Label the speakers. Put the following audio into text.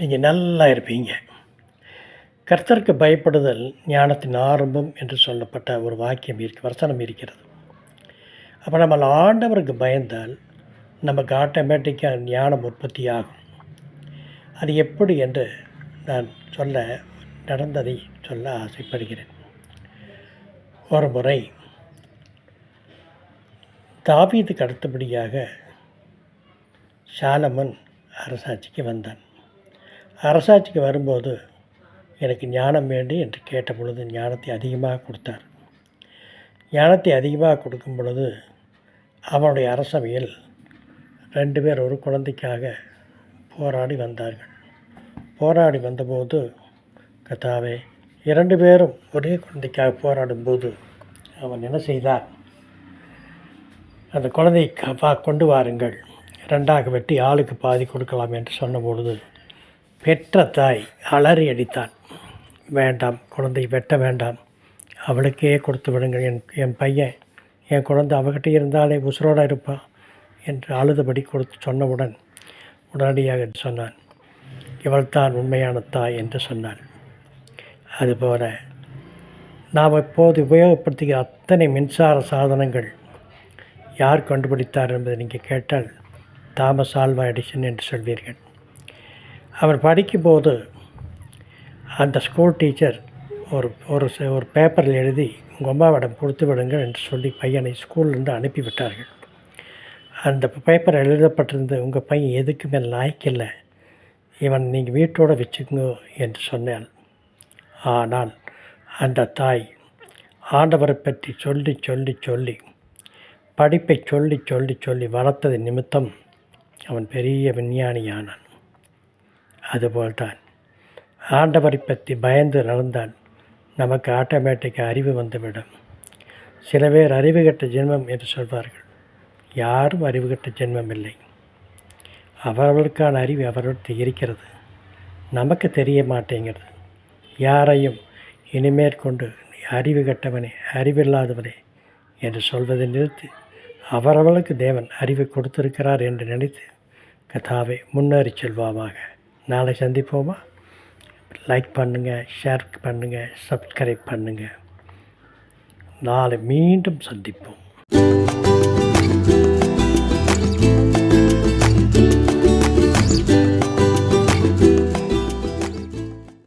Speaker 1: நீங்கள் நல்லா இருப்பீங்க. கர்த்தருக்கு பயப்படுதல் ஞானத்தின் ஆரம்பம் என்று சொல்லப்பட்ட ஒரு வாக்கியம் வசனம் இருக்கிறது. அப்போ நம்ம ஆண்டவருக்கு பயந்தால் நமக்கு ஆட்டோமேட்டிக்காக ஞானம் உற்பத்தி ஆகும். அது எப்படி என்று நான் நடந்ததை சொல்ல ஆசைப்படுகிறேன். ஒரு முறை தாவீதுக்கு அடுத்தபடியாக சாலமன் அரசாட்சிக்கு வந்தான். அரசாட்சிக்கு வரும்போது எனக்கு ஞானம் வேண்டி என்று கேட்ட பொழுது ஞானத்தை அதிகமாக கொடுத்தார். ஞானத்தை அதிகமாக கொடுக்கும் பொழுது அவனுடைய அரசவையில் 2 பேர் ஒரு குழந்தைக்காக போராடி வந்தார்கள். போராடி வந்தபோது கர்த்தாவே, 2 பேரும் ஒரே குழந்தைக்காக போராடும்போது அவன் என்ன செய்தார்? அந்த குழந்தையை கொண்டு வாருங்கள், 2ஆக வெட்டி ஆளுக்கு பாதி கொடுக்கலாம் என்று சொன்னபொழுது பெற்ற தாய் அலறி அடித்தான். வேண்டாம், குழந்தை வெட்ட வேண்டாம், அவளுக்கே கொடுத்து விடுங்கள். என் பையன், என் குழந்தை அவகிட்ட இருந்தாலே உசுரோடு இருப்பான் என்று அழுதபடி சொன்னவுடன் உடனடியாக சொன்னான், இவள்தான் உண்மையான தாய் என்று சொன்னான். அதுபோல் நாம் இப்போது உபயோகப்படுத்துகிற அத்தனை மின்சார சாதனங்கள் யார் கண்டுபிடித்தார் என்பதை நீங்கள் கேட்டால் தாமஸ் ஆல்வா எடிசன் என்று சொல்வீர்கள். அவர் படிக்கும்போது அந்த ஸ்கூல் டீச்சர் ஒரு பேப்பரில் எழுதி உங்கள் அம்மாவிடம் கொடுத்து விடுங்கள் என்று சொல்லி பையனை ஸ்கூல்லேருந்து அனுப்பிவிட்டார்கள். அந்த பேப்பர் எழுதப்பட்டிருந்து உங்கள் பையன் எதுக்குமே லாய்க்கில்லை, இவன் நீங்கள் வீட்டோடு வச்சுக்கோங்க என்று சொன்னாள். ஆனால் அந்த தாய் ஆண்டவரை பற்றி சொல்லி சொல்லி சொல்லி படிப்பை சொல்லி சொல்லி சொல்லி வளர்த்தது நிமித்தம் அவன் பெரிய விஞ்ஞானியானான். அதுபோல்தான் ஆண்டவரை பற்றி பயந்து நடந்தால் நமக்கு ஆட்டோமேட்டிக்காக அறிவு வந்துவிடும். சில பேர் அறிவுகட்ட ஜென்மம் என்று சொல்வார்கள். யாரும் அறிவுகட்ட ஜென்மம் இல்லை. அவர்களுக்கான அறிவு அவர்களுக்கு இருக்கிறது, நமக்கு தெரிய மாட்டேங்கிறது. யாரையும் இனிமேற்கொண்டு அறிவு கட்டவனே, அறிவில்லாதவனே என்று சொல்வதை நிறுத்தி அவரவர்களுக்கு தேவன் அறிவை கொடுத்திருக்கிறார் என்று நினைத்து கர்த்தாவே முன்னேறி செல்வாமாக. நாளை சந்திப்போமா? லைக் பண்ணுங்கள், ஷேர் பண்ணுங்கள், சப்ஸ்கிரைப் பண்ணுங்கள். நாளை மீண்டும் சந்திப்போம்.